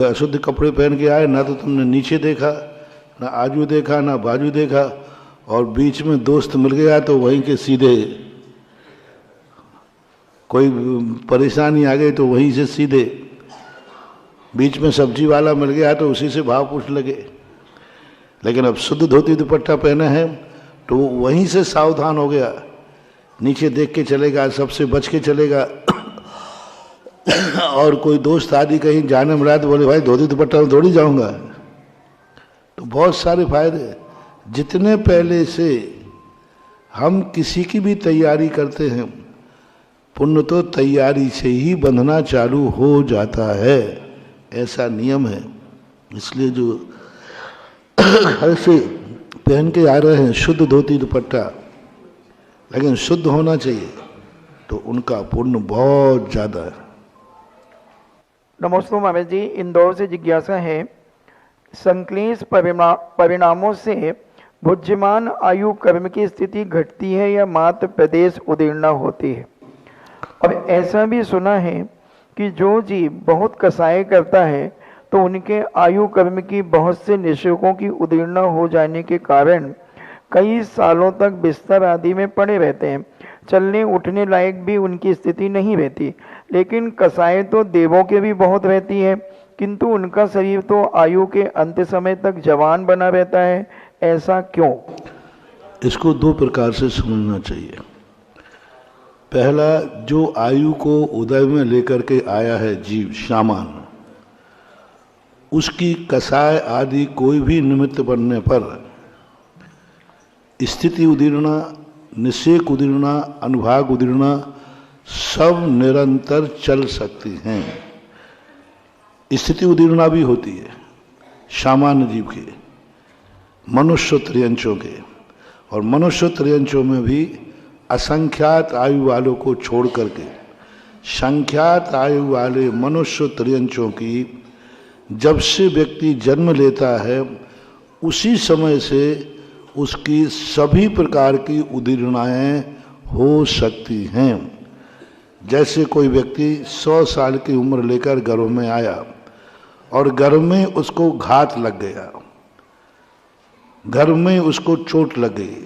अशुद्ध कपड़े पहन के आए, ना तो तुमने नीचे देखा, ना आजू देखा, ना बाजू देखा, और बीच में दोस्त मिल गया तो वहीं के सीधे, कोई परेशानी आ गई तो वहीं से सीधे, बीच में सब्जी वाला मिल गया तो उसी से भाव पूछ लगे। लेकिन अब शुद्ध धोती दुपट्टा पहने हैं तो वहीं से सावधान हो गया, नीचे देख के चलेगा, सबसे बच के चलेगा। और कोई दोस्त आदि कहीं जाने में रहा तो बोले भाई धोती दुपट्टा में दौड़ी जाऊंगा। तो बहुत सारे फायदे, जितने पहले से हम किसी की भी तैयारी करते हैं, पुण्य तो तैयारी से ही बंधना चालू हो जाता है, ऐसा नियम है। इसलिए जो घर से पहन के आ रहे हैं शुद्ध धोती दुपट्टा, लेकिन शुद्ध होना चाहिए, तो उनका पुण्य बहुत ज़्यादा है। नमस्ते महाराज जी, इंदौर से जिज्ञासा है, संक्लेश परिणामों से भुज्यमान आयु कर्म की स्थिति घटती है या मात्र प्रदेश उदीर्णा होती है? और ऐसा भी सुना है कि जो जीव बहुत कसाई करता है तो उनके आयु कर्म की बहुत से निश्चयों की उदीर्णा हो जाने के कारण कई सालों तक बिस्तर आदि में पड़े रहते हैं, चलने उठने लायक भी उनकी स्थिति नहीं रहती। लेकिन कसाई तो देवों के भी बहुत रहती है, किंतु उनका शरीर तो आयु के अंत समय तक जवान बना रहता है, ऐसा क्यों? इसको दो प्रकार से समझना चाहिए। पहला, जो आयु को उदय में लेकर के आया है जीव सामान, उसकी कसाय आदि कोई भी निमित्त बनने पर स्थिति उदीर्णा, निषेक उदीर्णा, अनुभाग उदीर्णा सब निरंतर चल सकती हैं। स्थिति उदीर्णा भी होती है सामान्य जीव के, मनुष्य त्रियंचों के, और मनुष्य त्रियंचों में भी असंख्यात आयु वालों को छोड़ करके संख्यात आयु वाले मनुष्य त्रियंचों की जब से व्यक्ति जन्म लेता है उसी समय से उसकी सभी प्रकार की उदीर्णाएं हो सकती हैं। जैसे कोई व्यक्ति 100 साल की उम्र लेकर गर्भ में आया और गर्भ में उसको घात लग गया, गर्भ में उसको चोट लग गई,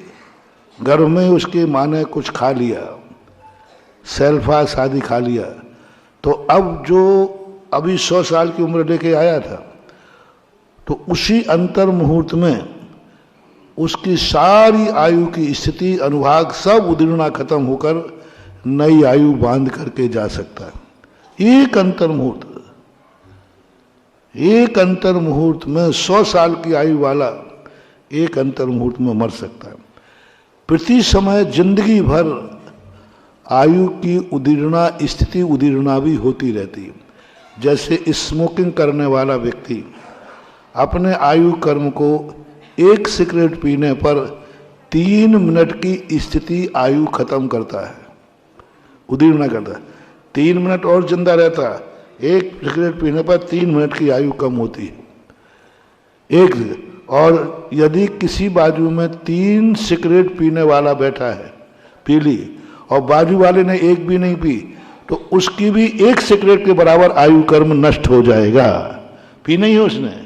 गर्भ में उसकी माँ ने कुछ खा लिया, सेल्फास आदि खा लिया, तो अब जो अभी 100 साल की उम्र लेके आया था, तो उसी अंतर मुहूर्त में उसकी सारी आयु की स्थिति अनुभाग सब उदीर्णा खत्म होकर नई आयु बांध करके जा सकता है। एक अंतर मुहूर्त में 100 साल की आयु वाला एक अंतर मुहूर्त में मर सकता है। प्रति समय जिंदगी भर आयु की उदीर्णा, स्थिति उदीर्णा भी होती रहती है। जैसे स्मोकिंग करने वाला व्यक्ति अपने आयु कर्म को एक सिगरेट पीने पर 3 मिनट की स्थिति आयु खत्म करता है, उदीर्णा करता है। 3 मिनट और जिंदा रहता है, एक सिगरेट पीने पर 3 मिनट की आयु कम होती है एक। और यदि किसी बाजू में 3 सिगरेट पीने वाला बैठा है, पी ली, और बाजू वाले ने एक भी नहीं पी, तो उसकी भी 1 सिगरेट के बराबर आयु कर्म नष्ट हो जाएगा। पी नहीं है उसने,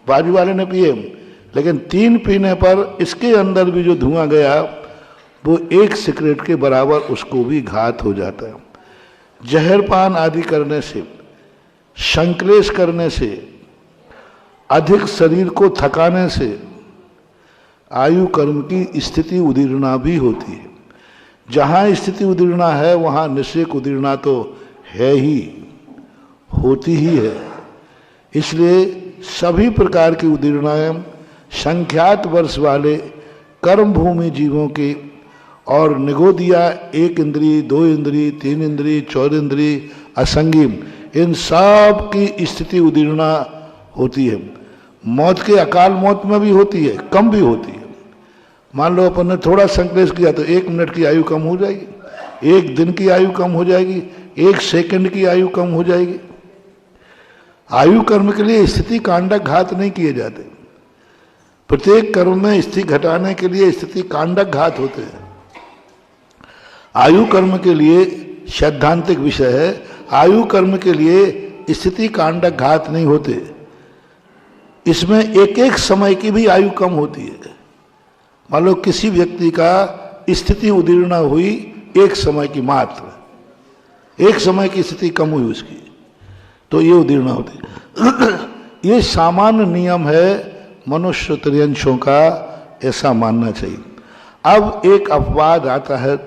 बाजू वाले ने पिए, लेकिन 3 पीने पर इसके अंदर भी जो धुआं गया वो 1 सिगरेट के बराबर उसको भी घात हो जाता है। जहरपान आदि करने से, संक्लेश करने से, अधिक शरीर को थकाने से आयु कर्म की स्थिति उदीर्णा भी होती है। जहाँ स्थिति उदीर्णा है वहाँ निषेक उदीर्णा तो है ही, होती ही है। इसलिए सभी प्रकार की उदीर्णाएं संख्यात वर्ष वाले कर्म भूमि जीवों के, और निगोदिया 1 इंद्री, 2 इंद्री, 3 इंद्री, 4 इंद्री, असंगीम, इन सब की स्थिति उदीर्णा होती है। मौत के अकाल मौत में भी होती है, कम भी होती है। मान लो अपन ने थोड़ा संक्लेश किया तो 1 मिनट की आयु कम हो जाएगी, 1 दिन की आयु कम हो जाएगी, 1 सेकंड की आयु कम हो जाएगी। आयु कर्म के लिए स्थिति कांडक घात नहीं किए जाते। प्रत्येक कर्म में स्थिति घटाने के लिए स्थिति कांडक घात होते हैं। आयु कर्म के लिए सैद्धांतिक विषय है, आयु कर्म के लिए स्थिति कांडक घात नहीं होते, इसमें एक एक समय की भी आयु कम होती है। मान लो किसी व्यक्ति का स्थिति उदीर्णा हुई एक समय की, मात्र एक समय की स्थिति कम हुई उसकी, तो ये उदीर्णा होती है। ये सामान्य नियम है मनुष्य त्रियंशों का, ऐसा मानना चाहिए। अब एक अपवाद आता है,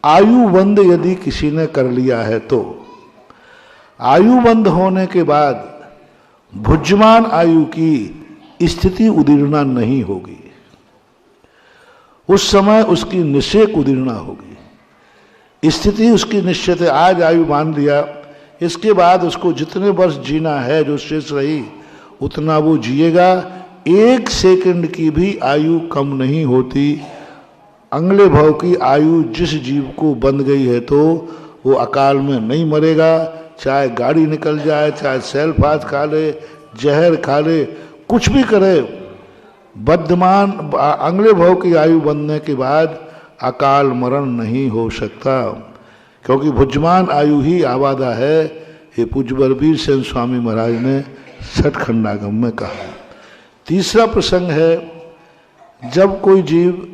आयुबंध यदि किसी ने कर लिया है तो आयुबंध होने के बाद भुज्यमान आयु की स्थिति उदीर्णा नहीं होगी, उस समय उसकी निषेक उदीर्णा होगी। स्थिति उसकी निश्चित है, आज आयु मान लिया, इसके बाद उसको जितने वर्ष जीना है जो शेष रही उतना वो जिएगा। एक सेकंड की भी आयु कम नहीं होती। अगले भव की आयु जिस जीव को बंध गई है तो वो अकाल में नहीं मरेगा, चाहे गाड़ी निकल जाए, चाहे सेल्फाज खा ले, जहर खा ले, कुछ भी करे, वर्धमान अगले भव की आयु बनने के बाद अकाल मरण नहीं हो सकता, क्योंकि भुज्यमान आयु ही आबादा है। ये पूज्य बलबीर सेन स्वामी महाराज ने छठ खंडागम में कहा। तीसरा प्रसंग है, जब कोई जीव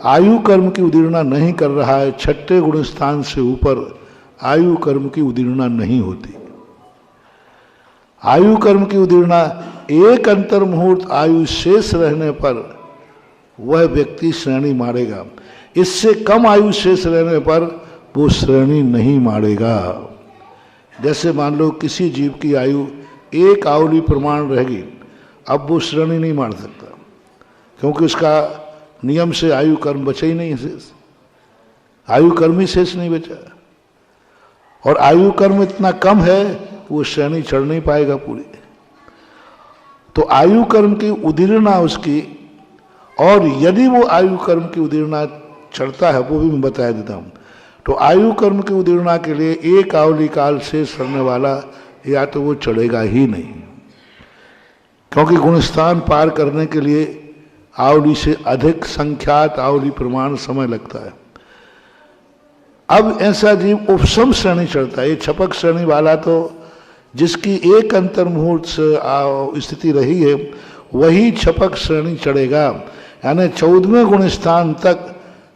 आयु कर्म की उदीर्णा नहीं कर रहा है, छठे गुण स्थान से ऊपर आयु कर्म की उदीर्णा नहीं होती। आयु कर्म की उदीर्णा एक अंतर मुहूर्त आयु शेष रहने पर वह व्यक्ति श्रेणी मारेगा, इससे कम आयु शेष रहने पर वो श्रेणी नहीं मारेगा। जैसे मान लो किसी जीव की आयु एक आवली प्रमाण रहेगी, अब वो श्रेणी नहीं मार सकता, क्योंकि उसका नियम से आयु कर्म बचा ही नहीं शेष, आयु कर्म ही शेष नहीं बचा, और आयु कर्म इतना कम है वो श्रेणी चढ़ नहीं पाएगा पूरी। तो आयु कर्म की उदीर्णा उसकी, और यदि वो आयु कर्म की उदीर्णा चढ़ता है, वो भी मैं बता देता हूँ। तो आयु कर्म की उदीर्णा के लिए एक आवली काल शेष रहने वाला या तो वो चढ़ेगा ही नहीं, क्योंकि गुणस्थान पार करने के लिए आवली से अधिक संख्यात आवली प्रमाण समय लगता है। अब ऐसा जीव उपशम श्रेणी चढ़ता है। ये छपक श्रेणी वाला तो जिसकी एक अंतर मुहूर्त से स्थिति रही है वही छपक श्रेणी चढ़ेगा, यानी 14वें गुण स्थान तक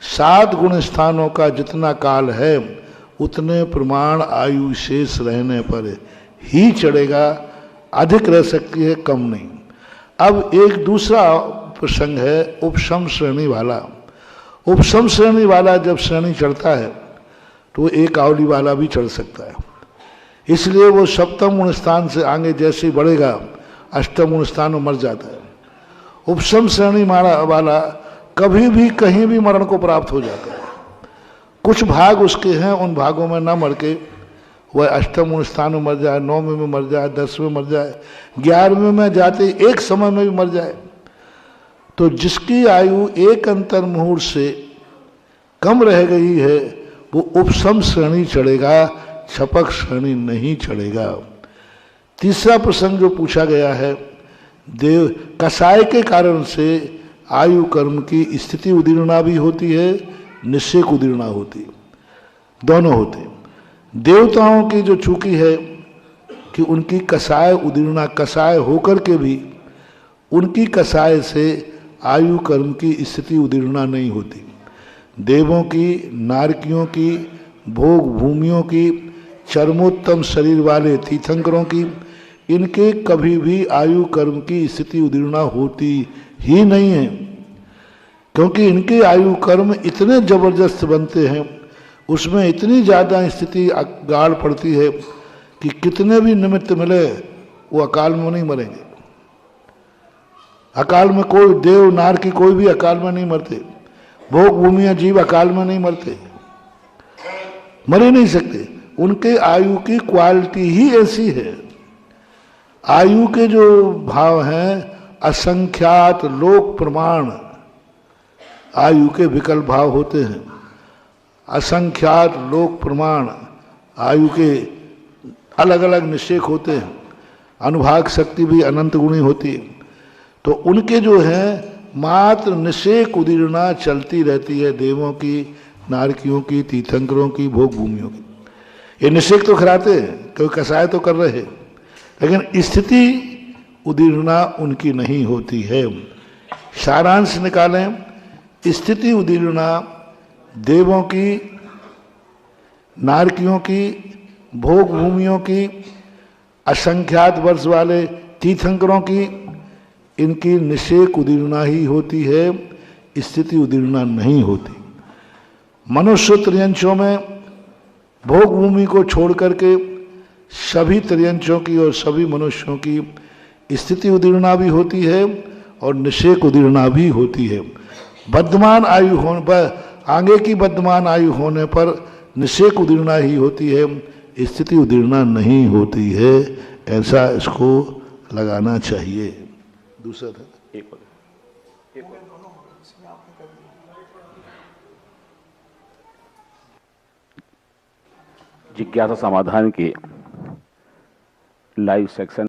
7 गुण स्थानों का जितना काल है उतने प्रमाण आयु शेष रहने पर ही चढ़ेगा, अधिक रह सकती है, कम नहीं। अब एक दूसरा प्रसंग है उपशम श्रेणी वाला। उपशम श्रेणी वाला जब श्रेणी चढ़ता है तो एक आवली वाला भी चढ़ सकता है, इसलिए वो सप्तम गुण स्थान से आगे जैसे ही बढ़ेगा अष्टम गुण स्थान में मर जाता है। उपशम श्रेणी वाला कभी भी कहीं भी मरण को प्राप्त हो जाता है। कुछ भाग उसके हैं, उन भागों में न मर के वह अष्टम गुण स्थान में मर जाए, 9वें में मर जाए, 10वें मर जाए, 11वें में जाते एक समय में भी मर जाए। तो जिसकी आयु एक अंतर मुहूर्त से कम रह गई है वो उपशम श्रेणी चढ़ेगा, छपक श्रेणी नहीं चढ़ेगा। तीसरा प्रसंग जो पूछा गया है, देव कसाय के कारण से आयु कर्म की स्थिति उदीर्णा भी होती है, निश्चेक उदीर्णा होती है, दोनों होते। देवताओं की जो चूकी है कि उनकी कसाय उदीर्णा, कसाय होकर के भी उनकी कसाय से आयु कर्म की स्थिति उदीर्णा नहीं होती। देवों की, नारकियों की, भोग भूमियों की, चरमोत्तम शरीर वाले तीर्थंकरों की, इनके कभी भी आयु कर्म की स्थिति उदीर्णा होती ही नहीं है, क्योंकि इनके आयु कर्म इतने जबरदस्त बनते हैं, उसमें इतनी ज़्यादा स्थिति गाढ़ पड़ती है कि कितने भी निमित्त मिले वो अकाल में नहीं मरेंगे। अकाल में कोई देव नार की कोई भी अकाल में नहीं मरते, भोग भूमिया जीव अकाल में नहीं मरते, मर ही नहीं सकते। उनके आयु की क्वालिटी ही ऐसी है। आयु के जो भाव हैं असंख्यात लोक प्रमाण आयु के विकल्प भाव होते हैं, असंख्यात लोक प्रमाण आयु के अलग अलग निषेक होते हैं, अनुभाग शक्ति भी अनंत गुणी होती है। तो उनके जो है मात्र निषेक उदीर्णा चलती रहती है, देवों की, नारकियों की, तीर्थंकरों की, भोग भूमियों की। ये निषेक तो खिलाते हैं, कोई कसाय तो कर रहे हैं, लेकिन स्थिति उदीर्णा उनकी नहीं होती है। सारांश निकालें, स्थिति उदीर्णा देवों की, नारकियों की, भोग भूमियों की, असंख्यात वर्ष वाले तीर्थंकरों की, इनकी निषेक उदीर्णा ही होती है, स्थिति उदीर्णा नहीं होती। मनुष्य त्रियंशों में भोग भूमि को छोड़ करके सभी त्रियंशों की और सभी मनुष्यों की स्थिति उदीर्णा भी होती है और निषेक उदीर्णा भी होती है। वर्तमान आयु होने पर, आगे की वर्तमान आयु होने पर निषेक उदीर्णा ही होती है, स्थिति उदीर्णा नहीं होती है। ऐसा इसको लगाना चाहिए। दूसरा था जिज्ञासा समाधान के लाइव सेक्शन